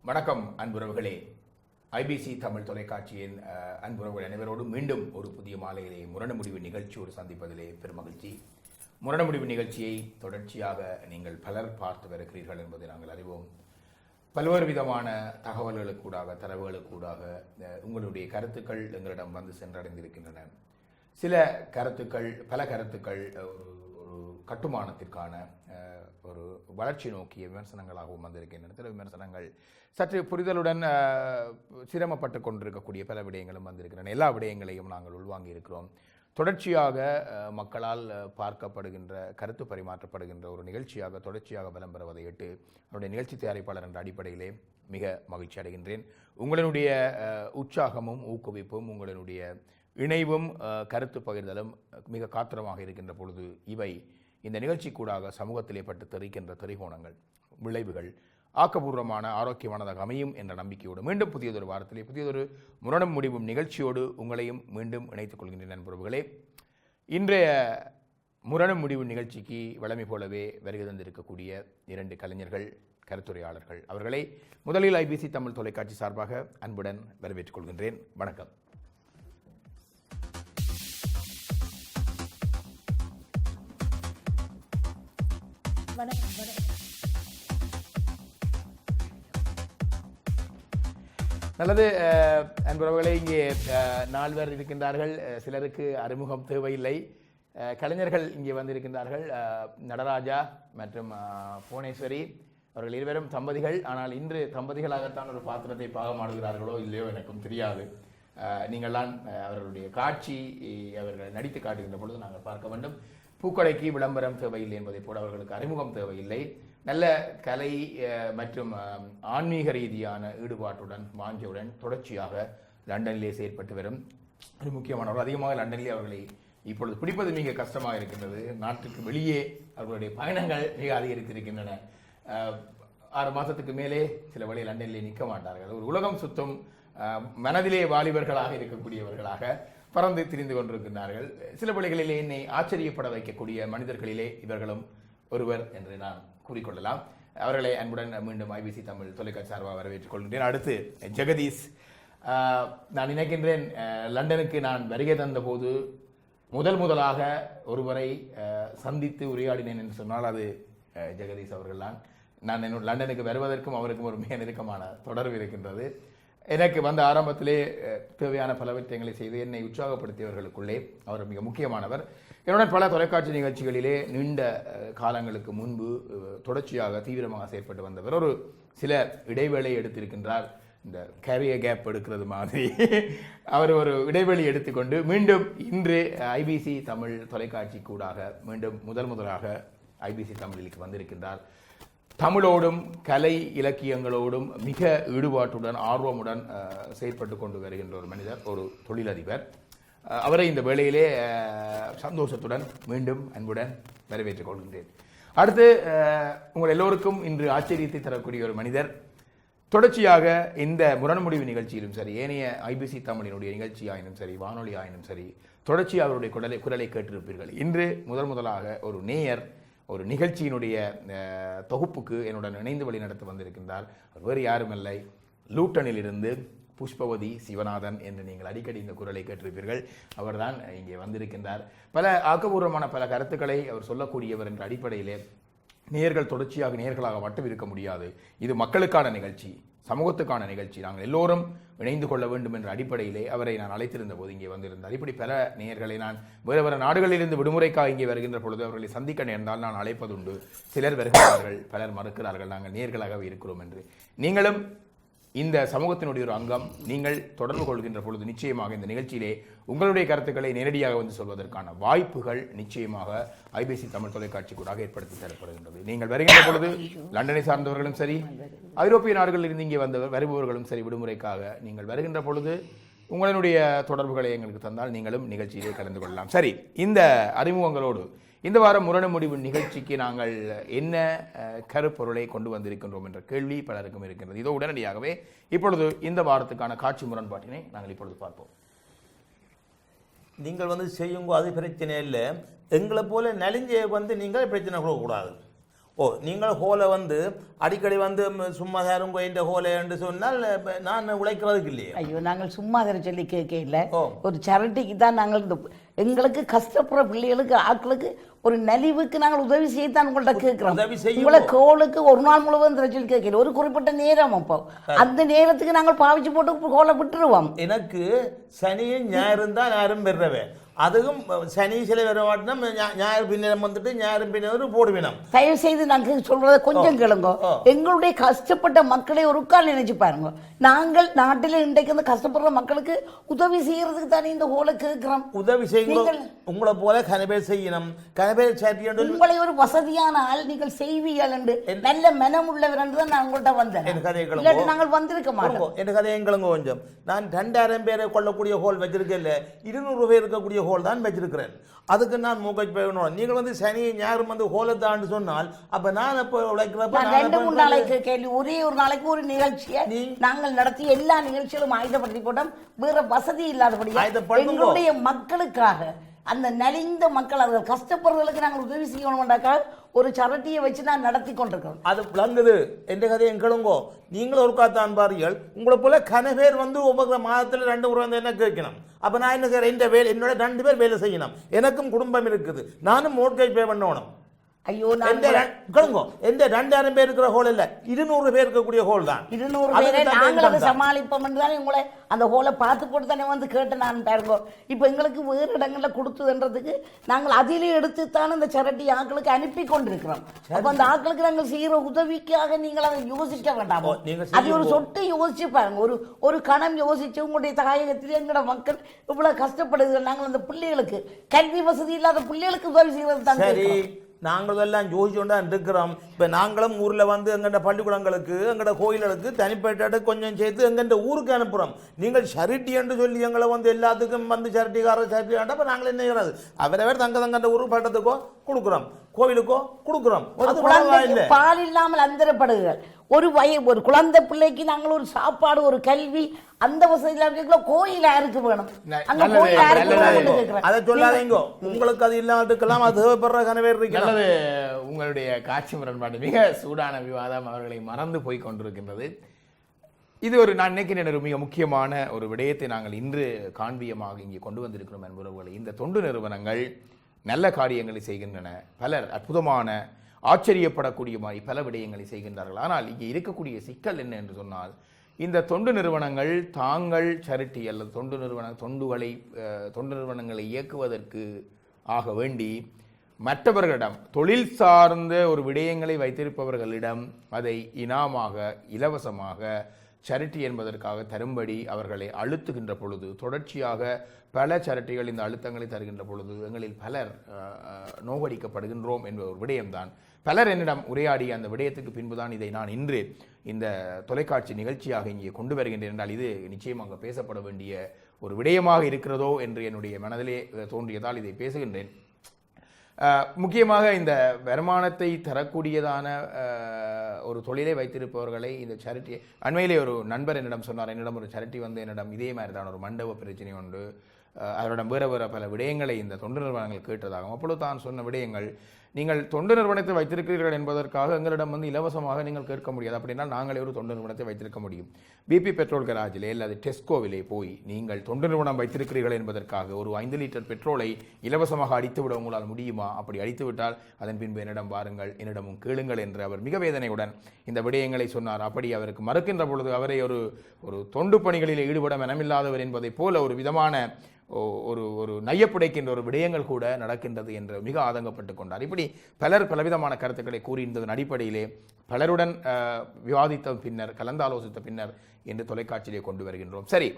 வணக்கம் அன்புறவுகளே. ஐபிசி தமிழ் தொலைக்காட்சியின் அன்புறவுகள் அனைவரோடும் மீண்டும் ஒரு புதிய மாலையிலே முரண முடிவு நிகழ்ச்சியோடு சந்திப்பதிலே பெருமகிழ்ச்சி. முரண முடிவு நிகழ்ச்சியை தொடர்ச்சியாக நீங்கள் பலர் பார்த்து வருகிறீர்கள் என்பதை நாங்கள் அறிவோம். பல்வேறு விதமான தகவல்களுக்கூடாக தரவுகளுக்கூடாக உங்களுடைய கருத்துக்கள் எங்களிடம் வந்து சென்றடைந்திருக்கின்றன. சில கருத்துக்கள் பல கருத்துக்கள் ஒரு கட்டுமானத்திற்கான ஒரு வளர்ச்சி நோக்கிய விமர்சனங்களாகவும் வந்திருக்கின்றன. சில விமர்சனங்கள் சற்று புரிதலுடன் சிரமப்பட்டு கொண்டிருக்கக்கூடிய பல விடயங்களும் வந்திருக்கின்றன. எல்லா விடயங்களையும் நாங்கள் உள்வாங்கி இருக்கிறோம். தொடர்ச்சியாக மக்களால் பார்க்கப்படுகின்ற கருத்து பரிமாற்றப்படுகின்ற ஒரு நிகழ்ச்சியாக தொடர்ச்சியாக பலம் பெறுவதை எட்டு அவருடைய நிகழ்ச்சி தயாரிப்பாளர் என்ற அடிப்படையிலே மிக மகிழ்ச்சி அடைகின்றேன். உங்களுடைய உற்சாகமும் ஊக்குவிப்பும் உங்களுடைய இணைவும் கருத்து பகிர்தலும் மிக காத்திரமாக இருக்கின்ற பொழுது இவை இந்த நிகழ்ச்சி கூடாக சமூகத்திலே பட்டு தெரிக்கின்ற திரைகோணங்கள் விளைவுகள் ஆக்கப்பூர்வமான ஆரோக்கியமானதாக அமையும் என்ற நம்பிக்கையோடு மீண்டும் புதியதொரு வாரத்திலே புதியதொரு முரணம் முடிவும் நிகழ்ச்சியோடு உங்களையும் மீண்டும் இணைத்துக் கொள்கின்ற நண்பர்களே. இன்றைய முரணம் முடிவு நிகழ்ச்சிக்கு வழமை போலவே வருகை தந்திருக்கக்கூடிய இரண்டு கலைஞர்கள் கருத்துரையாளர்கள் அவர்களை முதலில் ஐபிசி தமிழ் தொலைக்காட்சி சார்பாக அன்புடன் வரவேற்றுக் கொள்கின்றேன். வணக்கம். நல்லது அன்புறவுகளே, இங்கே நால்வர் இருக்கின்றார்கள். சிலருக்கு அறிமுகம் தேவையில்லை. கலைஞர்கள் இங்கே வந்திருக்கின்றார்கள். நடராஜா மற்றும் புவனேஸ்வரி அவர்கள் இருவரும் தம்பதிகள். ஆனால் இன்று தம்பதிகளாகத்தான் ஒரு பாத்திரத்தை பாகமாடுகிறார்களோ இல்லையோ எனக்கும் தெரியாது. நீங்கள்தான் அவர்களுடைய காட்சி அவர்கள் நடித்து காட்டுகின்ற பொழுது நாங்கள் பார்க்க வேண்டும். பூக்கடைக்கு விளம்பரம் தேவையில்லை என்பதை போல அவர்களுக்கு அறிமுகம் தேவையில்லை. நல்ல கலை மற்றும் ஆன்மீக ரீதியான ஈடுபாட்டுடன் வாஞ்சியுடன் தொடர்ச்சியாக லண்டனிலே செயற்பட்டு வரும் ஒரு முக்கியமானவர்கள். அதிகமாக லண்டனிலே அவர்களை இப்பொழுது பிடிப்பது மிக கஷ்டமாக இருக்கின்றது. நாட்டுக்கு வெளியே அவர்களுடைய பயணங்கள் மிக அதிகரித்திருக்கின்றன. 6 மாதத்துக்கு மேலே சில வழி லண்டனிலே நிற்க மாட்டார்கள். ஒரு உலகம் சுத்தும் மனதிலே வாலிபர்களாக இருக்கக்கூடியவர்களாக பறந்து திரிந்து கொண்டிருக்கின்றார்கள். சில வழிகளிலே என்னை ஆச்சரியப்பட வைக்கக்கூடிய மனிதர்களிலே இவர்களும் ஒருவர் என்று நான் கூறிக்கொள்ளலாம். அவர்களை அன்புடன் மீண்டும் ஐபிசி தமிழ் தொலைக்காட்சி சார்பாக வரவேற்றுக் கொள்கின்றேன். அடுத்து ஜெகதீஷ். நான் நினைக்கின்றேன் லண்டனுக்கு நான் வருகை தந்த போது முதலாக ஒருவரை சந்தித்து உரையாடினேன் என்று சொன்னால் அது ஜெகதீஷ் அவர்கள் தான். நான் லண்டனுக்கு வருவதற்கும் அவருக்கும் ஒரு மிக நெருக்கமான தொடர்பு இருக்கின்றது. எனக்கு வந்த ஆரம்பத்திலே தேவையான பல விஷயங்களை செய்து என்னை உற்சாகப்படுத்தியவர்களுக்குள்ளே அவர் மிக முக்கியமானவர். என்னுடன் பல தொலைக்காட்சி நிகழ்ச்சிகளிலே நீண்ட காலங்களுக்கு முன்பு தொடர்ச்சியாக தீவிரமாக செயற்பட்டு வந்தவர். ஒரு சில இடைவேளை எடுத்திருக்கின்றார். இந்த கேரியர் கேப் எடுக்கிறது மாதிரி அவர் ஒரு இடைவெளி எடுத்துக்கொண்டு மீண்டும் இன்று ஐபிசி தமிழ் தொலைக்காட்சி கூடாக மீண்டும் முதலாக ஐபிசி தமிழுக்கு வந்திருக்கின்றார். தமிழோடும் கலை இலக்கியங்களோடும் மிக ஈடுபாட்டுடன் ஆர்வமுடன் செயற்பட்டு கொண்டு வருகின்ற ஒரு மனிதர், ஒரு தொழிலதிபர். அவரை இந்த வேளையிலே சந்தோஷத்துடன் மீண்டும் அன்புடன் வரவேற்றுக் கொள்கின்றேன். அடுத்து உங்கள் எல்லோருக்கும் இன்று ஆச்சரியத்தை தரக்கூடிய ஒரு மனிதர். தொடர்ச்சியாக இந்த முரண்முடிவு நிகழ்ச்சியிலும் சரி, ஏனைய ஐபிசி தமிழினுடைய நிகழ்ச்சி ஆயினும் சரி, வானொலி ஆயினும் சரி, தொடர்ச்சியாக அவருடைய குரலை கேட்டிருப்பீர்கள். இன்று முதலாக ஒரு நேயர் ஒரு நிகழ்ச்சியினுடைய தொகுப்புக்கு என்னுடன் இணைந்து வழி நடத்த வந்திருக்கின்றார். அவர் வேறு யாருமில்லை, லூட்டனில் இருந்து புஷ்பவதி சிவநாதன் என்று நீங்கள் அடிக்கடி இந்த குரலை கேட்டிருப்பீர்கள். அவர்தான் இங்கே வந்திருக்கின்றார். பல ஆக்கப்பூர்வமான பல கருத்துக்களை அவர் சொல்லக்கூடியவர் என்ற அடிப்படையிலே நேயர்கள் தொடர்ச்சியாக நேயர்களாக மட்டும் இருக்க முடியாது. இது மக்களுக்கான நிகழ்ச்சி, சமூகத்துக்கான நிகழ்ச்சி. நாங்கள் எல்லோரும் இணைந்து கொள்ள வேண்டும் என்ற அடிப்படையிலே அவரை நான் அழைத்திருந்த போது இங்கே வந்திருந்தார். இப்படி பல நேயர்களை நான் வேறு நாடுகளிலிருந்து விடுமுறைக்காக இங்கே வருகின்ற பொழுது அவர்களை சந்திக்க நேர்ந்தால் நான் அழைப்பதுண்டு. சிலர் வருகிறார்கள், பலர் மறுக்கிறார்கள், நாங்கள் நேயர்களாகவே இருக்கிறோம் என்று. நீங்களும் இந்த சமூகத்தினுடைய ஒரு அங்கம். நீங்கள் தொடர்பு கொள்கின்ற பொழுது நிச்சயமாக இந்த நிகழ்ச்சியிலே உங்களுடைய கருத்துக்களை நேரடியாக வந்து சொல்வதற்கான வாய்ப்புகள் நிச்சயமாக ஐபிசி தமிழ் தொலைக்காட்சி கூட ஏற்படுத்தி தரப்படுகின்றது. நீங்கள் வருகின்ற பொழுது லண்டனை சார்ந்தவர்களும் சரி, ஐரோப்பிய நாடுகளில் இருந்து இங்கே வருபவர்களும் சரி, விடுமுறைக்காக நீங்கள் வருகின்ற பொழுது உங்களுடைய தொடர்புகளை எங்களுக்கு தந்தால் நீங்களும் நிகழ்ச்சியிலே கலந்து கொள்ளலாம். சரி, இந்த அறிமுகங்களோடு இந்த வாரம் முரணு முடிவு நிகழ்ச்சிக்கு நாங்கள் என்ன கருப்பொருளை கொண்டு வந்திருக்கின்றோம் என்ற கேள்வி பலருக்கும் இருக்கின்றது. இதோ உடனடியாகவே இப்பொழுது இந்த வாரத்துக்கான காட்சி முரண்பாட்டினை நாங்கள் இப்பொழுது பார்ப்போம். நீங்கள் வந்து செய்யுங்க, அது பிரச்சனை இல்லை. எங்களை போல நலிஞ்ச வந்து நீங்கள் பிரச்சனை கொடுக்கக்கூடாது. நீங்கள் ஹோலை வந்து அடிக்கடி வந்து சும்மா தருங்க இந்த ஹோலை என்று சொன்னால் நான் உழைக்கிறதுக்கு இல்லையே. ஐயோ, நாங்கள் சும்மா சொல்லி கேட்கல. ஒரு சேரிட்டிக்கு தான் நாங்கள் எங்களுக்கு கஷ்டப்படுற பிள்ளைகளுக்கு ஆட்களுக்கு ஒரு நலிவுக்கு நாங்கள் உதவி செய்யத்தான் உங்கள்கிட்ட கேட்கிறோம். உங்களை கோளுக்கு ஒரு நாள் முழுவதும் சொல்லி கேட்கல, ஒரு குறிப்பிட்ட நேரம். அப்போ அந்த நேரத்துக்கு நாங்கள் பாவிச்சு போட்டு கோலை விட்டுருவோம். எனக்கு சனியும் ஞாயிறும் தான் ஞாயிறும் பெறவே, அதுவும் சனி சில வர மாட்டோம். ஞாயிறு பின்னம் வந்துட்டு ஞாயிறு பின்னர் போடுவினோம். தயவு செய்து நாங்கள் சொல்றத கொஞ்சம் கேளுங்க. எங்களுடைய கஷ்டப்பட்ட மக்களை ஒரு கால் நினைச்சு பாருங்க. நாங்கள் நாட்டில் இன்றைக்கு வந்து கஷ்டப்படுற மக்களுக்கு உதவி செய்யறதுக்கு தானே இந்த ஹோலை கேட்கிறோம். உதவி செய்யுங்க, உங்களை போல கனபேர் செய்யணும். கனபேர் சாட்டியோட உங்களை ஒரு வசதியான ஆள் நீங்கள் செய்வீர்கள் என்று நல்ல மனம் உள்ளவர் என்று தான் நான் உங்கள்கிட்ட வந்தேன். இல்லாட்டி நாங்கள் வந்திருக்க மாட்டோம். எனக்கு கதையை எங்களுங்க கொஞ்சம். நான் 2000 பேரை கொள்ளக்கூடிய ஹோல் வச்சிருக்கேன், 200 பேர் இருக்கக்கூடிய ஹோல் தான் வச்சிருக்கிறேன். அதுக்கு நான் மூக்கச் போயணும். நீங்கள் வந்து சனி ஞாயிறு வந்து ஹோலை தான் சொன்னால் அப்ப நான் எப்ப உழைக்கிறப்ப 2-3 நாளைக்கு கேள்வி, ஒரே ஒரு நாளைக்கு ஒரு நிகழ்ச்சியை நாங்கள் நடத்தி எல்லா நிகழ்ச்சிகளும் ஆயுதப்படுத்தி போட்டோம். வேற வசதி இல்லாதபடி எங்களுடைய மக்களுக்காக, அந்த நலிந்த மக்கள், அவர்கள் கஷ்டப்படுறவர்களுக்கு நாங்கள் உதவி செய்யணும்னாக்கா ஒரு சரட்டியை வச்சு நான் நடத்தி கொண்டிருக்கிறோம். அது விளங்குது. எந்த கதையை கேளுங்கோ. நீங்களும் ஒரு காத்தான் பாருங்கள். உங்களை போல கனபேர் வந்து ஒவ்வொரு மாதத்துல 2 முறை வந்து என்ன கேட்கணும். அப்ப நான் என்ன செய்யறேன், இந்த வேலை என்னோட 2 பேர் வேலை செய்யணும். எனக்கும் குடும்பம் இருக்குது, நானும் மோட்கேஜ் பே பண்ணணும். ஐயோ, எந்த 2000 பேர் இருக்கிற ஹோல் இல்ல, 200 பேர் இருக்கக்கூடிய ஹோல் தான். 200 பேரை நாங்கள் அதை சமாளிப்போம் என்றாலே உங்களை அந்த ஹோலை பார்த்து போட்டு தானே வந்து கேட்டு நான் பாருங்க. இப்ப எங்களுக்கு வேறு இடங்கள்ல கொடுத்துன்றதுக்கு நாங்கள் அதிலே எடுத்துத்தானே இந்த சரட்டி ஆக்களுக்கு அனுப்பி கொண்டிருக்கிறோம். அப்ப அந்த ஆக்களுக்கு நாங்கள் செய்யற உதவிக்காக நீங்கள் அதை யோசிக்க வேண்டாமோ? அது ஒரு சொட்டு யோசிச்சு பாருங்க. ஒரு கணம் யோசிச்சு உங்களுடைய தாயகத்திலே எங்களோட மக்கள் இவ்வளவு கஷ்டப்படுது. நாங்கள் அந்த பிள்ளைகளுக்கு கல்வி வசதி இல்லாத பிள்ளைகளுக்கு உதவி செய்வது தான். நாங்கள் எல்லாம் யோசிச்சுட்டா இருக்கிறோம். இப்போ நாங்களும் ஊரில் வந்து எங்கள்ட பள்ளிக்கூடங்களுக்கு எங்கள்ட கோயில்களுக்கு தனிப்பட்ட கொஞ்சம் சேர்த்து எங்கள்ட ஊருக்கு அனுப்புகிறோம். நீங்கள் சரிட்டி என்று சொல்லி எங்களை வந்து எல்லாத்துக்கும் வந்து சரிட்டிக்காரர் சரிட்டி வேண்டாம். அப்போ நாங்கள் என்ன செய்யறது, அவரவர் தங்கந்த ஊர் பட்டத்துக்கோ கொடுக்குறோம், கோவிலுக்கோ கொடுக்குறோம். பால் இல்லாமல் அந்தரப்படுகள் ஒரு குழந்தை பிள்ளைக்கு நாங்கள் ஒரு சாப்பாடு, ஒரு கல்வி, அந்த வசதி கோயில் யாருக்கு வேணும்? அதை சொல்லாதீங்க. உங்களுக்கு அது இல்லாம அது தேவைப்படுற கனவே இருக்கிறது. உங்களுடைய காட்சி முரண்பாடு மிக சூடான விவாதம் அவர்களை மறந்து போய் கொண்டிருக்கின்றது. இது ஒரு நான் நினைக்கிறேன் ஒரு மிக முக்கியமான ஒரு விடயத்தை நாங்கள் இன்று காண்பியமாக இங்கே கொண்டு வந்திருக்கிறோம் என்பவர்களை. இந்த தொண்டு நிறுவனங்கள் நல்ல காரியங்களை செய்கின்றன, பலர் அற்புதமான ஆச்சரியப்படக்கூடிய மாதிரி பல விடயங்களை செய்கின்றார்கள். ஆனால் இங்கே இருக்கக்கூடிய சிக்கல் என்ன என்று சொன்னால், இந்த தொண்டு நிறுவனங்கள் தாங்கள் சரிட்டி அல்லது தொண்டு நிறுவனங்களை இயக்குவதற்கு ஆக வேண்டி மற்றவர்களிடம் தொழில் சார்ந்த ஒரு விடயங்களை வைத்திருப்பவர்களிடம் அதை இனாமாக இலவசமாக சரிட்டி என்பதற்காக தரும்படி அவர்களை அழுத்துகின்ற பொழுது, தொடர்ச்சியாக பல சரிட்டிகள் இந்த அழுத்தங்களை தருகின்ற பொழுது எங்களில் பலர் நோகடிக்கப்படுகின்றோம் என்ற ஒரு விடயம்தான். பலர் என்னிடம் உரையாடிய அந்த விடயத்துக்கு பின்புதான் இதை நான் இன்று இந்த தொலைக்காட்சி நிகழ்ச்சியாக இங்கே கொண்டு வருகின்றேன். என்றால் இது நிச்சயமாக பேசப்பட வேண்டிய ஒரு விடயமாக இருக்கிறதோ என்று என்னுடைய மனதிலே தோன்றியதால் இதை பேசுகின்றேன். முக்கியமாக இந்த வருமானத்தை தரக்கூடியதான ஒரு தொழிலை வைத்திருப்பவர்களை இந்த சேரிட்டி, அண்மையிலே ஒரு நண்பர் என்னிடம் சொன்னார், என்னிடம் ஒரு சேரிட்டி வந்து என்னிடம் இதே மாதிரி தான் ஒரு மண்டப பிரச்சனை உண்டு, அவரிடம் வேறு பல விடயங்களை இந்த தொண்டு நிறுவனங்கள் கேட்டதாகும். அப்பொழுது தான் சொன்ன விடயங்கள், நீங்கள் தொண்டு நிறுவனத்தை வைத்திருக்கிறீர்கள் என்பதற்காக எங்களிடம் வந்து இலவசமாக நீங்கள் கேட்க முடியாது. அப்படின்னா நாங்களே ஒரு தொண்டு நிறுவனத்தை வைத்திருக்க முடியும். பிபி பெட்ரோல் கராஜிலே அல்லது டெஸ்கோவிலே போய் நீங்கள் தொண்டு நிறுவனம் வைத்திருக்கிறீர்கள் என்பதற்காக ஒரு 5 லிட்டர் பெட்ரோலை இலவசமாக அடித்துவிட உங்களால் முடியுமா? அப்படி அடித்துவிட்டால் அதன் பின்பு என்னிடம் வாருங்கள், என்னிடமும் கேளுங்கள் என்று அவர் மிக வேதனையுடன் இந்த விடயங்களை சொன்னார். அப்படி அவருக்கு மறுக்கின்ற பொழுது அவரை ஒரு தொண்டு பணிகளில் ஈடுபட மனமில்லாதவர் என்பதை போல ஒரு விதமான ஒரு ஒரு நையப்புடைக்கின்ற ஒரு விடயங்கள் கூட நடக்கின்றது என்று மிக ஆதங்கப்பட்டு கொண்டார். இப்படி பலர் பலவிதமான கருத்துக்களை கூறியிருந்ததன் அடிப்படையிலே பலருடன் விவாதித்த பின்னர் கலந்தாலோசித்த பின்னர் என்று தொலைக்காட்சியிலே கொண்டு வருகின்றோம். சரி,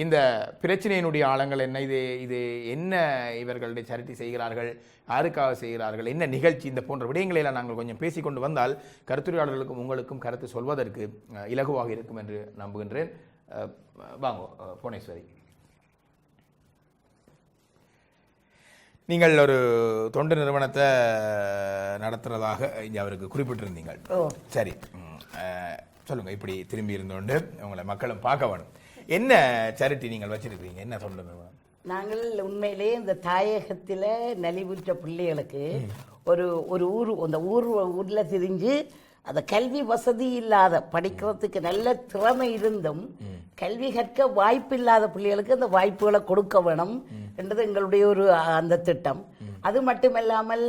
இந்த பிரச்சனையினுடைய ஆழங்கள் என்ன, இது என்ன இவர்களுடைய சரிட்டி செய்கிறார்கள், யாருக்காக செய்கிறார்கள், என்ன நிகழ்ச்சி, இந்த போன்ற விடயங்களையெல்லாம் நாங்கள் கொஞ்சம் பேசிக்கொண்டு வந்தால் கருத்துரையாளர்களுக்கும் உங்களுக்கும் கருத்து சொல்வதற்கு இலகுவாக இருக்கும் என்று நம்புகின்றேன். வாங்கோ புவனேஸ்வரி, நீங்கள் ஒரு தொண்டு நிறுவனத்தை நடத்துறதாக இங்கே அவருக்கு குறிப்பிட்டிருந்தீங்கள். சரி, சொல்லுங்க. இப்படி திரும்பி இருந்தோண்டு உங்களை மக்களும் பார்க்க வேணும். என்ன சேரிட்டி நீங்கள் வச்சிருக்கீங்க, என்ன தொண்டு நிறுவனம்? நாங்கள் உண்மையிலேயே இந்த தாயகத்தில் நலிவுற்ற பிள்ளைகளுக்கு ஒரு ஒரு அந்த ஊரில் திரிஞ்சு அந்த கல்வி வசதி இல்லாத, படிக்கிறதுக்கு நல்ல திறமை இருந்தும் கல்வி கற்க வாய்ப்பு இல்லாத பிள்ளைகளுக்கு அந்த வாய்ப்புகளை கொடுக்க வேணும் என்றது எங்களுடைய ஒரு அந்த திட்டம். அது மட்டுமல்லாமல்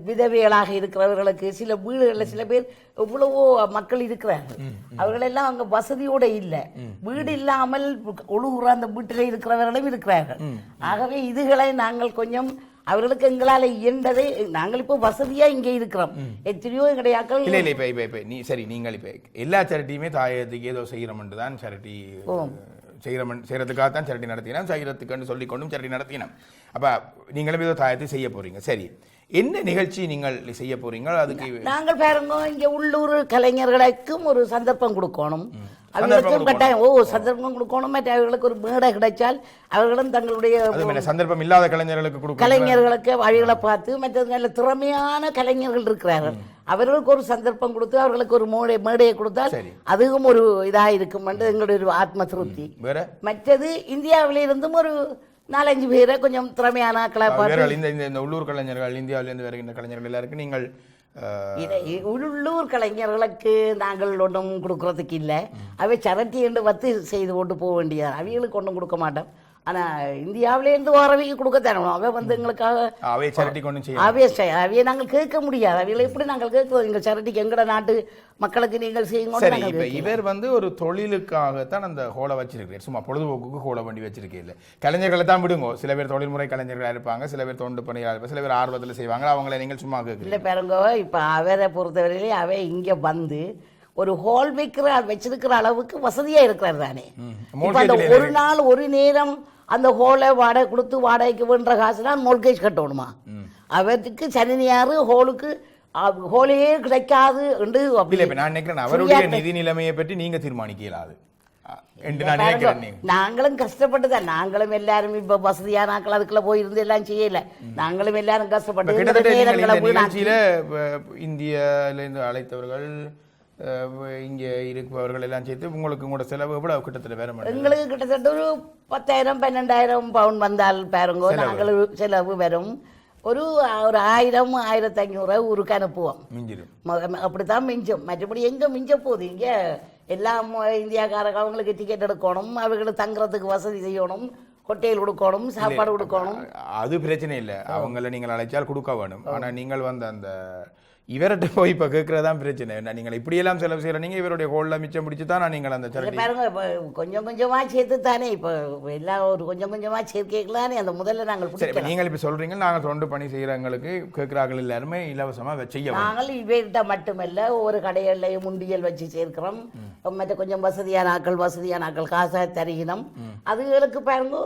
விதவைகளாக இருக்கிறவர்களுக்கு சில வீடுகளில் சில பேர் எவ்வளவோ மக்கள் இருக்கிறார்கள், அவர்களெல்லாம் அங்கே வசதியோட இல்லை, வீடு இல்லாமல் ஒழுகுற அந்த வீட்டில் இருக்கிறவர்களும் இருக்கிறார்கள். ஆகவே இதுகளை நாங்கள் கொஞ்சம் அவர்களுக்கு எங்களால் இயன்றதை நாங்கள் இப்போ வசதியா இங்கே இருக்கிறோம். எத்தனையோ கிடையாக்கள் இல்லை இல்லை இப்போ நீ சரி, நீங்கள் இப்போ எல்லா சேரிட்டியுமே தாயத்துக்கு ஏதோ செய்கிறோம் தான் சேரிட்டி செய்யறதுக்காகத்தான் சேரிட்டி நடத்தினோம், செய்யறதுக்குன்னு சொல்லிக்கொண்டும் சேரிட்டி நடத்தினோம். அப்போ நீங்களும் ஏதோ தாயத்தை செய்ய போறீங்க. சரி, என்ன நிகழ்ச்சி நீங்கள் செய்ய போறீங்க? அதுக்கு நாங்கள் பாருங்க, இங்கே உள்ளூர் கலைஞர்களுக்கும் ஒரு சந்தர்ப்பம் கொடுக்கணும், அவர்களுக்கும் கட்டாயம் சந்தர்ப்பம் கொடுக்கணும். மற்ற அவர்களுக்கு ஒரு மேடை கிடைச்சால் அவர்களும் தங்களுடைய சந்தர்ப்பம் இல்லாத கலைஞர்களுக்கு வழிகளை பார்த்து, மற்ற நல்ல திறமையான கலைஞர்கள் இருக்கிறார்கள், அவர்களுக்கு ஒரு சந்தர்ப்பம் கொடுத்து அவர்களுக்கு ஒரு மேடையை கொடுத்தால் அதுவும் ஒரு இதாக இருக்கும் என்று எங்களுடைய ஒரு ஆத்ம திருப்தி. மற்றது இந்தியாவிலிருந்தும் ஒரு 4-5 பேரை கொஞ்சம் திறமையான ஆக்களை பார்த்து, இந்த உள்ளூர் கலைஞர்கள், இந்தியாவிலிருந்து வருகின்ற கலைஞர்கள் எல்லாருக்கும் நீங்கள் உள்ளூர் கலைஞர்களுக்கு நாங்கள் ஒன்றும் கொடுக்கறதுக்கு இல்லை, அவை சரட்டி என்று வத்து செய்து கொண்டு போக வேண்டியது, அவைகளுக்கு ஒன்றும் கொடுக்க மாட்டோம். ஆனா இந்தியாவிலேருந்து வரவைக்கு கொடுக்க தரணும், அவை வந்து எங்களுக்காக அவையை நாங்கள் கேட்க முடியாது, அவைகளை எப்படி நாங்கள் கேட்கிறோம்? எங்கள் சரட்டிக்கு எங்கட நாட்டு மக்களுக்கு நீங்கள் செய்யுங்க. இவர் வந்து ஒரு தொழிலுக்காகத்தான் அந்த ஹோலை வச்சிருக்கிறார், சும்மா பொழுதுபோக்குக்கு ஹோலை வண்டி வச்சிருக்கேன். இல்லை, கலைஞர்களை தான் விடுங்க, சில பேர் தொழில்முறை கலைஞர்களாக இருப்பாங்க, சில பேர் தொண்டு பணியாக இருப்பாங்க, சில பேர் ஆர்வத்தில் செய்வாங்க, அவங்கள நீங்கள் சும்மா கேட்குறீங்க. இல்லை பாருங்க, இப்போ அவரை பொறுத்தவரையிலே அவை இங்கே வந்து ஒரு ஹோல் வச்சிருக்கிற அளவுக்கு வசதியா இருக்கிறார் தானே. ஒரு நாள் ஒரு நேரம் அந்த ஹோலை வாடகை கொடுத்து வாடகைக்கு வேண்ட காசுலாம் மோல்கேஜ் கட்டணுமா? அவருக்கு சனி ஞாயிறு ஹோலுக்கு ஹோலையே கிடைக்காது என்று நான் நினைக்கிறேன். அவருடைய நிதி நிலைமையை பற்றி நீங்க தீர்மானிக்கலாது. நாங்களும் கஷ்டப்பட்டுதான், நாங்களும் எல்லாரும் இப்ப வசதியான ஆக்கள் அதுக்குள்ள போயிருந்து எல்லாம் செய்யல, நாங்களும் எல்லாரும் கஷ்டப்பட்டு இந்தியாவிலிருந்து அழைத்தவர்கள் இங்கே இருப்பவர்கள் எல்லாம் சேர்த்து உங்களுக்கு கூட செலவு எவ்வளவு கிட்டத்தட்ட வேற மாட்டேன்? எங்களுக்கு கிட்டத்தட்ட ஒரு 10,000-12,000 பவுண்ட் வந்தால் பாருங்க, நாங்கள் செலவு வரும் ஒரு 1,000-1,500 ஊருக்கு அனுப்புவோம். அப்படித்தான் மிஞ்சும், மற்றபடி எங்க மிஞ்ச போகுது? இங்க எல்லாம் இந்தியாக்காரங்க அவங்களுக்கு டிக்கெட் எடுக்கணும், அவங்களுக்கு தங்குறதுக்கு வசதி செய்யணும், ஹோட்டல் கொடுக்கணும், சாப்பாடு கொடுக்கணும். அது பிரச்சனை இல்லை, அவங்கள நீங்கள் அழைச்சால் கொடுக்க வேணும். ஆனா நீங்கள் வந்து அந்த இவர்கிட்ட போய் இப்போ கேட்கறதான் பிரச்சனை. நீங்கள் இப்படியெல்லாம் செலவு செய்யற, நீங்க இவருடைய ஹோல்ல மிச்சம் பிடிச்சு தான் நீங்கள் அந்த பாருங்க, இப்போ கொஞ்சம் கொஞ்சமா சேர்த்து தானே, இப்போ எல்லாம் ஒரு கொஞ்சம் கொஞ்சமா சேர்க்கலானே அந்த முதல்ல நாங்கள் நீங்கள் இப்போ சொல்றீங்க நாங்கள் தொண்டு பணி செய்யறவங்களுக்கு கேட்கிறார்கள் எல்லாருமே இலவசமா செய்ய. நாங்கள் இவர்கிட்ட மட்டுமல்ல, ஒவ்வொரு கடைகள்லையும் முண்டியல் வச்சு சேர்க்கிறோம், மற்ற கொஞ்சம் வசதியான ஆக்கள் காசா தருகினோம். அதுகளுக்கு பாருங்க,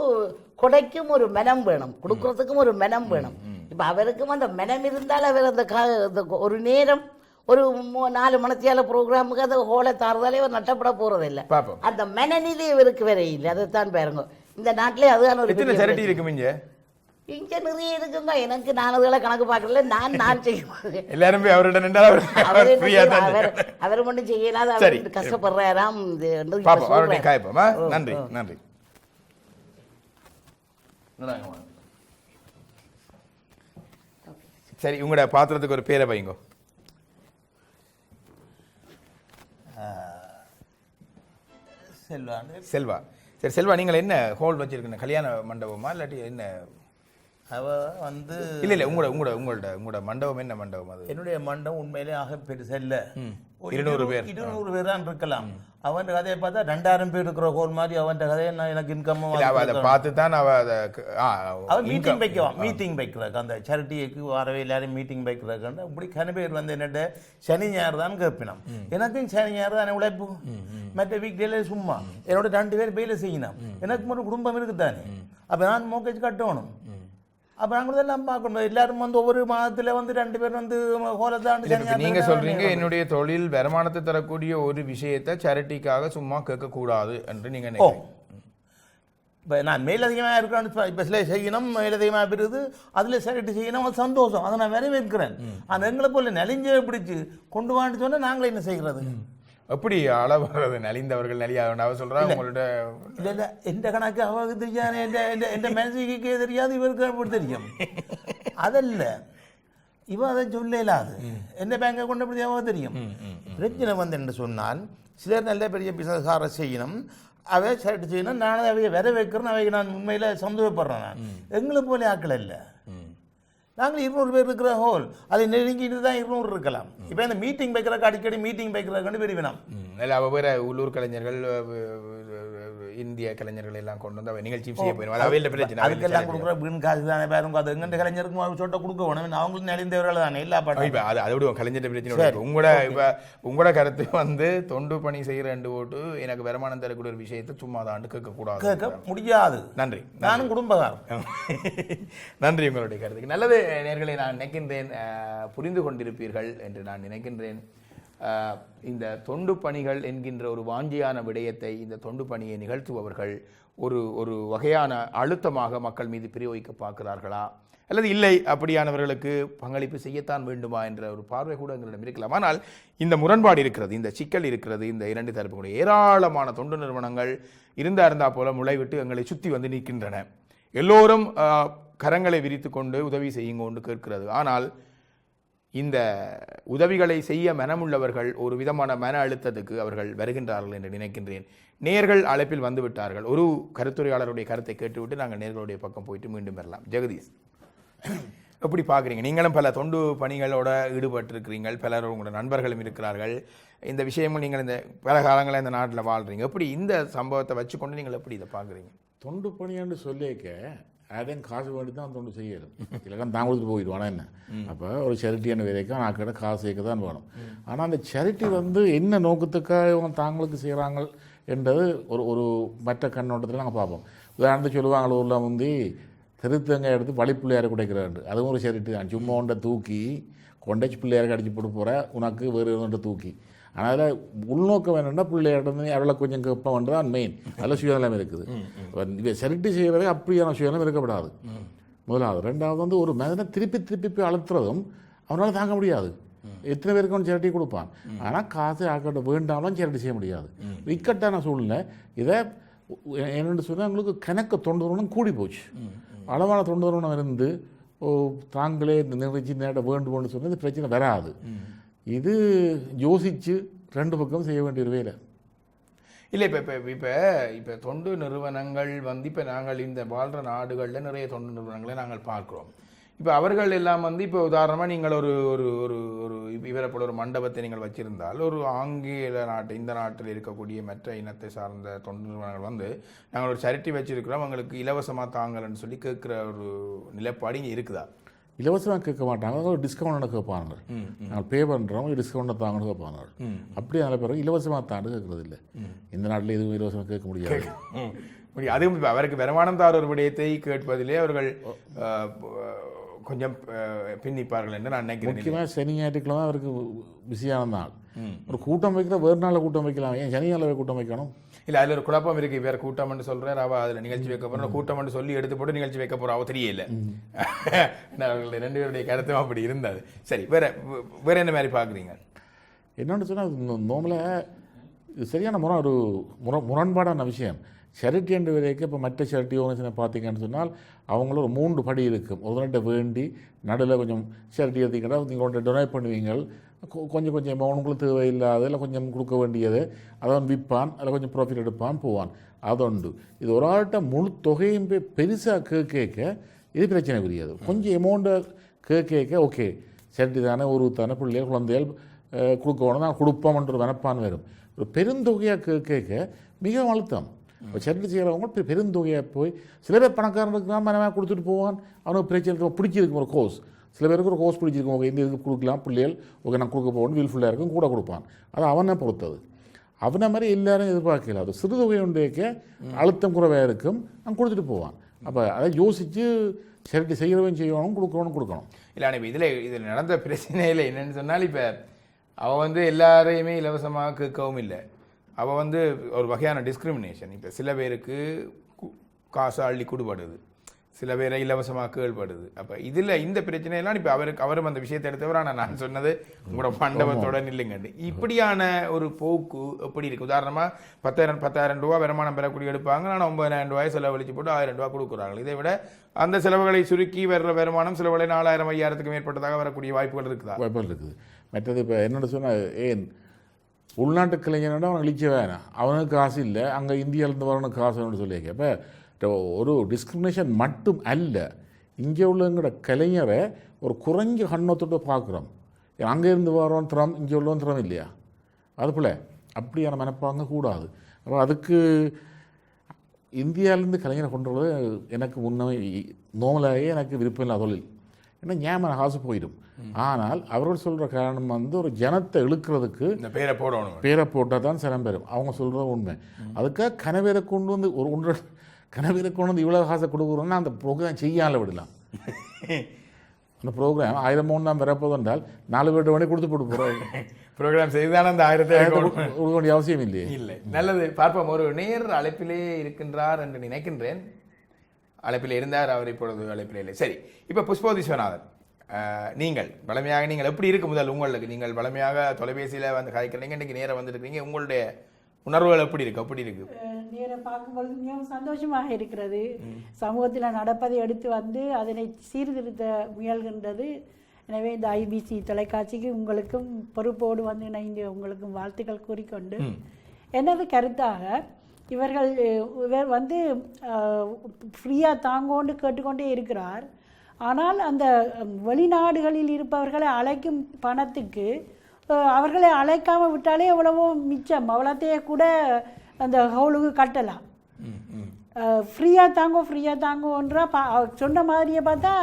கொடைக்கும் ஒரு மனம் வேணும், கொடுக்கறதுக்கும் ஒரு மனம் வேணும். இப்ப அவருக்கும் அந்த மனம் இருந்தால் அவர் அந்த ஒரு நேரம் ஒரு 4 மணித்தியால ப்ரோக்ராமுக்கு அந்த ஹோலை தாரதாலே அவர் நட்டப்பட போறதில்லை. அந்த மனநிலை இவருக்கு வேற இல்லை. அதைத்தான் பாருங்க, இந்த நாட்டிலே அதுதான் ஒரு இங்க நிறைய இருக்குங்க. எனக்கு நான் அதுகளை கணக்கு பார்க்கல, நான் செய்வேன். எல்லாருமே அவருடன் அவர் மட்டும் செய்யலாத கஷ்டப்படுறாராம். நன்றி நன்றி. சரி, உங்களோட பாத்திரத்துக்கு ஒரு பேரை வைங்க. செல்வா. செல்வா. சரி செல்வா, நீங்கள் என்ன ஹோல் வச்சிருக்கீங்க? கல்யாண மண்டபமா இல்லாட்டி என்ன? அவ வந்து இல்ல உங்களோட மண்டபம் என்ன மண்டபம் அது? என்னுடைய மண்டபம் உண்மையிலே ஆக பெருசா இல்ல. 200 பேர் 200 பேர் தான் இருக்கலாம். அவன் கதையை பார்த்தா 2000 பேர் இருக்கிற ஹோல் மாதிரி அவன் கதையை நான் எனக்கு இன்கம் அதை பார்த்து தான் அவன் மீட்டிங் வைக்குவான். மீட்டிங் வைக்கிறதுக்கு அந்த சேரிட்டிக்கு வரவே எல்லாரும் மீட்டிங் வைக்கிறதுக்கு இப்படி கன பேர் வந்து என்னட்ட சனி ஞாயிறு தான் கேட்பினோம். எனக்கும் சனி ஞாயிறு தானே உழைப்பு, மற்ற வீக்டேல சும்மா என்னோட 2 பேர் வேலை செய்யணும். எனக்கு ஒரு குடும்பம் இருக்குதானே, அப்ப நான் மோக்கேஜ் கட்டணும். அப்ப நாங்கள் எல்லாம் பார்க்கணும். எல்லாரும் வந்து ஒவ்வொரு மாதத்துல வந்து 2 பேர் வந்து நீங்க சொல்றீங்க என்னுடைய தொழில் வருமானத்தை தரக்கூடிய ஒரு விஷயத்தை சேரிட்டிக்காக சும்மா கேட்க கூடாது என்று நீங்க இப்போ நான் மேலதிகமாக இருக்கிறேன், இப்போ சில செய்யணும், மேலதிகமாக இருக்குது, அதில் சேரிட்டி செய்யணும், அது சந்தோஷம், அதை நான் வரவேற்கிறேன். ஆனால் எங்களை போல நெலிஞ்ச பிடிச்சி கொண்டு வான்னு சொன்னால் நாங்களே என்ன செய்கிறது? எப்படி அளவுறது நலிந்தவர்கள் நலியாக சொல்றாங்க உங்கள்ட்ட? இல்லை இல்லை, எந்த கணக்கு அவருக்கு தெரியாது, எந்த மனசுக்கே தெரியாது, இவருக்கு அப்படி தெரியும். அதல்ல இவன் அதை சொல்லலாது, எந்த பேங்கை கொண்டு அப்படி அவ தெரியும். பிரச்சனை வந்து என்று சொன்னால் சிலர் நல்ல பெரிய பிசினஸ்கார செய்யணும், அவை சேரிட்டி செய்யணும், நானும் அவையை விர வைக்கிறேன், அவைக்கு நான் உண்மையில் சந்தோஷப்படுறேன். நான் எங்களை போல ஆக்கள் இல்லை. நாங்கள் 200 பேர் இருக்கிற ஹோல் அதை நெருங்கிட்டு தான் 200 இருக்கலாம். இப்போ இந்த மீட்டிங் வைக்கிறக்கு அடிக்கடி மீட்டிங் வைக்கிறதுக்கு விரும்பினோம். வேற உள்ளூர் கலைஞர்கள் இந்திய கலைஞர்கள் எல்லாம் கொண்டு வந்து நிகழ்ச்சி செய்ய போயிடும். அதுக்கெல்லாம் கொடுக்குற வீண் காசு தானே பாருங்க. அது எங்கள்கிட்ட கலைஞருக்கு சொட்ட கொடுக்க வேணும், அவங்களும் நெளிந்தவர்கள் தானே எல்லா பாட்டும். அதை விடுவோம், கலைஞர் பிரச்சனை. உங்களோட கருத்து வந்து தொண்டு பணி செய்கிற 2 ஓட்டு எனக்கு வருமானம் தரக்கூடிய ஒரு விஷயத்தை சும்மா தான் கேட்கக்கூடாது, கேட்க முடியாது. நன்றி, நானும் குடும்பக்காரன். நன்றி உங்களுடைய கருத்துக்கு. நல்லது நேயர்களை, நான் நினைக்கின்றேன் புரிந்து கொண்டிருப்பீர்கள் என்று நான் நினைக்கின்றேன். இந்த தொண்டு பணிகள் என்கின்ற ஒரு வாஞ்சியான விடயத்தை இந்த தொண்டு பணியை நிகழ்த்துபவர்கள் ஒரு வகையான அழுத்தமாக மக்கள் மீது பிரயோகிக்க பார்க்கிறார்களா, அல்லது இல்லை அப்படியானவர்களுக்கு பங்களிப்பு செய்யத்தான் வேண்டுமா என்ற ஒரு பார்வை கூட எங்களிடம் இருக்கலாம். ஆனால் இந்த முரண்பாடு இருக்கிறது, இந்த சிக்கல் இருக்கிறது. இந்த 2 தரப்புடைய ஏராளமான தொண்டு நிறுவனங்கள் இருந்தா போல முளைவிட்டு எங்களை சுற்றி வந்து நிற்கின்றன. எல்லோரும் கரங்களை விரித்து கொண்டு உதவி செய்யுங்கொண்டு கேட்கிறது. ஆனால் இந்த உதவிகளை செய்ய மனமுள்ளவர்கள் ஒரு விதமான மன அழுத்தத்துக்கு அவர்கள் வருகின்றார்கள் என்று நினைக்கின்றேன். நேர்கள் அழைப்பில் வந்து விட்டார்கள். ஒரு கருத்துரையாளருடைய கருத்தை கேட்டுவிட்டு நாங்கள் நேர்களுடைய பக்கம் போயிட்டு மீண்டும் வரலாம். ஜெகதீஷ், எப்படி பார்க்குறீங்க? நீங்களும் பல தொண்டு பணிகளோட ஈடுபட்டிருக்கிறீர்கள், பலர் உங்களோட நண்பர்களும் இருக்கிறார்கள். இந்த விஷயமும் நீங்கள் இந்த பல காலங்களில் இந்த நாட்டில் வாழ்கிறீங்க. எப்படி இந்த சம்பவத்தை வச்சுக்கொண்டு நீங்கள் எப்படி இதை பார்க்குறீங்க? தொண்டு பணியாண்டு சொல்லிக்க அதையும் காசு வேண்டி தான் தொண்டு செய்யணும், இல்லைன்னா தான் கொடுத்துட்டு போயிடுவானா என்ன? அப்போ ஒரு சேரிட்டியான வேலைக்கும் நான் கிட்ட காசு சேர்க்க தான் வேணும். ஆனால் அந்த சேரிட்டி வந்து என்ன நோக்கத்துக்காக இவங்க தாங்களுக்கு செய்கிறாங்க என்றது ஒரு மற்ற கண்ணோட்டத்தில் நாங்கள் பார்ப்போம். உதாரணத்துக்கு சொல்லுவாங்க, ஊரில் வந்து திருத்தங்க எடுத்து வழி பிள்ளையாரை குடைக்கிறாண்டு, அதுவும் ஒரு சேரிட்டி தான். சும்மா ஒன்றை தூக்கி கொண்டைச்சி பிள்ளையாருக்கு அடிச்சு போட்டு போகிற உனக்கு வேறு ஒன்றை தூக்கி. ஆனால் அதில் உள்நோக்கம் வேணும்னா பிள்ளையாட்ட அவளை கொஞ்சம் கேட்பேன் தான் மெயின். அதில் சுயநலம் இருக்குது. சேரிட்டி செய்கிறதே அப்படியான சுயநலம் இருக்கப்படாது, முதலாவது. ரெண்டாவது வந்து ஒரு மனிதனை திருப்பி போய் அழுத்துறதும் அவனால் தாங்க முடியாது. எத்தனை பேருக்கு அவன் சேரிட்டி கொடுப்பான், ஆனால் காசு ஆக்கட்ட வேண்டாலும் சேரிட்டி செய்ய முடியாது. இக்கட்டான சூழ்நிலை. இதை என்னென்னு சொன்னால் உங்களுக்கு கணக்கு தொண்டு நிறுவனம் கூடி போச்சு. அளவான தொண்டு நிறுவனம் இருந்து தாங்களே நிகழ்ச்சி நேட வேண்டும்னு சொன்னால் இது பிரச்சனை வராது. இது யோசித்து 2 பக்கம் செய்ய வேண்டிய ஒரு வேலை இல்லை. இப்போ தொண்டு நிறுவனங்கள் வந்து இப்போ நாங்கள் இந்த வாழ்கிற நாடுகளில் நிறைய தொண்டு நிறுவனங்களை நாங்கள் பார்க்குறோம். இப்போ அவர்கள் எல்லாம் வந்து இப்போ உதாரணமாக நீங்கள் ஒரு ஒரு ஒரு ஒரு இவரை போல ஒரு மண்டபத்தை நீங்கள் வச்சிருந்தால், ஒரு ஆங்கில நாட்டு இந்த நாட்டில் இருக்கக்கூடிய மற்ற இனத்தை சார்ந்த தொண்டு நிறுவனங்கள் வந்து நாங்கள் ஒரு சேரிட்டி வச்சிருக்கிறோம், அவங்களுக்கு இலவசமாக தாங்கலன்னு சொல்லி கேட்குற ஒரு நிலைப்பாடு இங்கே இருக்குதா? இலவசமாக கேட்க மாட்டாங்க, ஒரு டிஸ்கவுண்ட் கேட்பாங்க. நாங்கள் பே பண்ணுறோம், டிஸ்கவுண்ட்டை தாங்கன்னு கேட்பாங்க. அப்படி அதில் பிறகு இலவசமாக தாண்டு கேட்குறது இல்லை. இந்த நாட்டில் எதுவும் இலவசமாக கேட்க முடியாது. அதுவும் இப்போ அவருக்கு வருமானம் தார ஒரு விடயத்தை கேட்பதிலே அவர்கள் கொஞ்சம் பின்னிப்பார்கள் என்று நான் நினைக்கிறேன். முக்கியமாக சனி ஞாயிற்றுக்கிழமை அவருக்கு பிஸியான நாள். ஒரு கூட்டம் வைக்கிற வேறு நாளில் கூட்டம் வைக்கலாம், ஏன் சனியால் கூட்டம் வைக்கணும்? இல்லை, அதில் ஒரு குழப்பம் இருக்குது. வேறு கூட்டம்னு சொல்கிறார், அவள் அதில் நிகழ்ச்சி வைக்க போகிறோம், கூட்டம்னு சொல்லி எடுத்து போட்டு நிகழ்ச்சி வைக்க போகிறோம், அவள் தெரியல. அவர்களுடைய 2 பேருடைய கருத்தும் அப்படி இருந்தது. சரி, வேறு என்ன மாதிரி பார்க்குறீங்க? என்னென்னு சொன்னால் நார்மலாக இது சரியான முரண்பாடான விஷயம். சேரிட்டி என்ற வரைக்கும் இப்போ மற்ற சேரிட்டி ஆர்கனைசேஷனை பார்த்தீங்கன்னு சொன்னால் அவங்கள ஒரு 3 படி இருக்கும். ஒருத்தன்ட்ட வேண்டி நடுவில் கொஞ்சம் சேரிட்டி எடுத்தீங்கன்னா நீங்கள் டொனேட் பண்ணுவீங்க, கொஞ்சம் உங்களுக்கு தேவையில்லாத இல்லை கொஞ்சம் கொடுக்க வேண்டியது அதை அவன் விற்பான், அதில் கொஞ்சம் ப்ராஃபிட் எடுப்பான் போவான், அது உண்டு. இது ஒரு ஆள்கிட்ட முழு தொகையும் போய் பெருசாக கேட்க இது பிரச்சனை புரியாது. கொஞ்சம் அமௌண்ட்டை கேட்க ஓகே சரி தானே ஒரு தானே பிள்ளைகள் குழந்தைகள் கொடுக்கணும் நான் கொடுப்போம்ன்ற வனப்பான் வரும். ஒரு பெருந்தொகையாக கேட்க மிக அழுத்தம். இப்போ சரி செய்கிறவங்க பெருந்தொகையாக போய் சில பேர் பணக்காரனுக்கு தான் மனமாக கொடுத்துட்டு போவான். அவனுக்கு பிரச்சனை பிடிச்சிருக்கும் ஒரு கோர்ஸ், சில பேருக்கு ஒரு கோர்ஸ் பிடிச்சிருக்கும். ஓகே இந்த இதுக்கு கொடுக்கலாம் பிள்ளைகள் ஓகே நான் கொடுக்க போகணும் வில்ஃபுல்லாக இருக்கும் கூட கொடுப்பான். அது அவனை பொறுத்தது. அவனை மாதிரி எல்லாரும் எதிர்பார்க்கல. அது சிறு தொகை ஒன்றைக்க அழுத்தம் குறைவாக இருக்கும் அவன் கொடுத்துட்டு போவான். அப்போ அதை யோசித்து சரிட்டி செய்கிறவன் செய்யணும் கொடுக்கணும். இல்லை ஆனால் இப்போ இதில் நடந்த பிரச்சனையில் என்னென்னு சொன்னால் இப்போ அவள் எல்லாரையுமே இலவசமாக கேட்கவும் இல்லை. அவள் ஒரு வகையான டிஸ்கிரிமினேஷன். இப்போ சில பேருக்கு காசு அள்ளி கொடுபடுது, சில பேரை இலவசமாக கேள்படுது. அப்போ இதில் இந்த பிரச்சனையெல்லாம் இப்போ அவரும் அந்த விஷயத்தை எடுத்தவர். ஆனால் நான் சொன்னது உங்களோட மண்டபத்தோட நில்லுங்கண்டு. இப்படியான ஒரு போக்கு எப்படி இருக்குது? உதாரணமாக 10,000 ரூபா வருமானம் பெறக்கூடிய எடுப்பாங்க, ஆனால் 9,000 ரூபாய் செலவழிச்சு போட்டு 1,000 ரூபா கொடுக்குறாங்க. இதை விட அந்த செலவுகளை சுருக்கி வர்ற வருமானம் சிலவுகளை 4,000 5,000க்கு மேற்பட்டதாக வரக்கூடிய வாய்ப்புகள் இருக்குதா? வாய்ப்புகள் இருக்குது. மற்றது இப்போ என்னோட சொன்னால் ஏன் உள்நாட்டு கலைஞனோட அவனுக்கு இழிச்ச வேணாம், அவனுக்கு காசு இல்லை, அங்கே இந்தியாவிலேருந்து வரவனுக்கு காசுன்னு சொல்லியிருக்க. இப்போ ஒரு டிஸ்கிரிமினேஷன் மட்டும் அல்ல, இங்கே உள்ளவங்களோட கலைஞரை ஒரு குறைஞ்ச கண்ணத்தோடு பார்க்குறோம். அங்கேருந்து வரோம் திறம், இங்கே உள்ளவன் திறம் இல்லையா? அதுபோல் அப்படியான மனப்பாங்க கூடாது. அப்போ அதுக்கு இந்தியாவிலேருந்து கலைஞரை கொண்டு வரது எனக்கு முன்னே நோமலாகவே எனக்கு விருப்பம் இல்லாத தொழில். ஏன்னா ஞாபகம் காசு போயிடும். ஆனால் அவர்கள் சொல்கிற காரணம் ஒரு ஜனத்தை இழுக்கிறதுக்கு இந்த பேரை போட்டால் தான் சிரம் பெறும். அவங்க சொல்கிறது உண்மை. அதுக்காக கனவேரை கொண்டு வந்து ஒரு 1 கனவேரை கொண்டு வந்து இவ்வளோ காசை கொடுக்குறோன்னா அந்த ப்ரோக்ராம் செய்யாமல் விடலாம். அந்த ப்ரோக்ராம் 1000 பவுன் தான் பெறப்போது என்றால் 4 பேர் வண்டி கொடுத்து போட்டு போகிறோம். ப்ரோக்ராம் செய்தான அந்த 1000 கொடுக்க வேண்டிய அவசியம் இல்லையே. இல்லை, நல்லது. பார்ப்போம். ஒரு நேர் அழைப்பிலே இருக்கின்றார் என்று நினைக்கின்றேன். அழைப்பில் இருந்தார், அவர் இப்பொழுது அழைப்பில் இல்லை. சரி, இப்போ புஷ்பவதி விஸ்வநாதன், நீங்கள் எப்படி இருக்கு முதல் உங்களுக்கு? நீங்கள் வளமையாக தொலைபேசியில் கதைக்கிறீங்க, இன்றைக்கி நேரம் வந்துருக்கீங்க. உங்களுடைய உணர்வுகள் எப்படி இருக்கு? நேரம் பார்க்கும்பொழுது மிகவும் சந்தோஷமாக இருக்கிறது. சமூகத்தில் நடப்பதை எடுத்து அதனை சீர்திருத்த முயல்கின்றது. எனவே இந்த ஐபிசி தொலைக்காட்சிக்கு உங்களுக்கும் பொறுப்போடு இணைந்து உங்களுக்கும் வாழ்த்துக்கள் கூறிக்கொண்டு, எனது கருத்தாக இவர் ஃப்ரீயாக தாங்கோண்டு கேட்டுக்கொண்டே இருக்கிறார். ஆனால் அந்த வெளிநாடுகளில் இருப்பவர்களை அழைக்கும் பணத்துக்கு அவர்களை அழைக்காமல் விட்டாலே எவ்வளவோ மிச்சம். அவ்வளோத்தையே கூட அந்த ஹவுலுக்கு கட்டலாம். ஃப்ரீயாக தாங்கோன்றா சொன்ன மாதிரியே பார்த்தா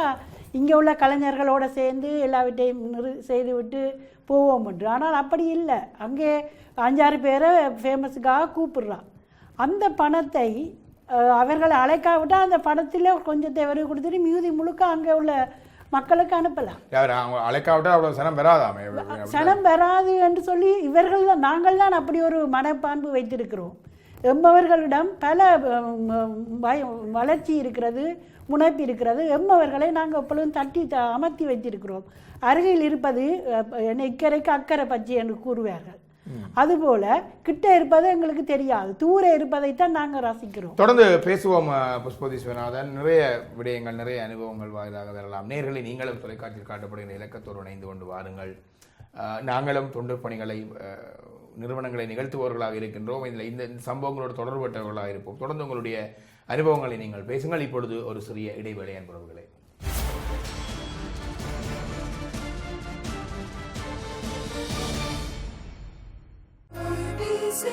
இங்கே உள்ள கலைஞர்களோடு சேர்ந்து எல்லாவற்றையும் செய்துவிட்டு போவோம் என்று. ஆனால் அப்படி இல்லை. அங்கே 5-6 பேரை ஃபேமஸுக்காக கூப்பிடுறான். அந்த பணத்தை அவர்களை அழைக்காவிட்டால் அந்த பணத்தில் கொஞ்சத்தை வரி கொடுத்துட்டு மீதி முழுக்க அங்கே உள்ள மக்களுக்கு அனுப்பலாம். அழைக்காவிட்டால் அவ்வளோ சனம் வராது என்று சொல்லி இவர்கள் தான், நாங்கள் தான் அப்படி ஒரு மனப்பான்பு வைத்திருக்கிறோம். எம்மவர்களிடம் பல வளர்ச்சி இருக்கிறது, முனைப்பு இருக்கிறது. எம்மவர்களை நாங்கள் எப்பொழுதும் தட்டி அமர்த்தி வைத்திருக்கிறோம். அருகில் இருப்பது இக்கரைக்கு அக்கறை பச்சை என்று கூறுவார்கள். அதுபோல கிட்ட இருப்பது எங்களுக்கு தெரியாது, தூர இருப்பதைத்தான் நாங்கள் ரசிக்கிறோம். தொடர்ந்து பேசுவோம் புஷ்பவதி விஸ்வநாதன். நிறைய விடயங்கள், நிறைய அனுபவங்கள் வாயிலாக வரலாம். நேர்களை நீங்களும் தொலைக்காட்சியில் காட்டப்படுகிற இலக்கத்தோடு இணைந்து கொண்டு வாருங்கள். நாங்களும் தொண்டு பணிகளை நிறுவனங்களை நிகழ்த்துபவர்களாக இருக்கின்றோம். இதில் இந்த சம்பவங்களோடு தொடர்பட்டவர்களாக இருப்போம். தொடர்ந்து உங்களுடைய அனுபவங்களை நீங்கள் பேசுங்கள். இப்பொழுது ஒரு சிறிய இடைவேளை என்பவர்களே. ABC,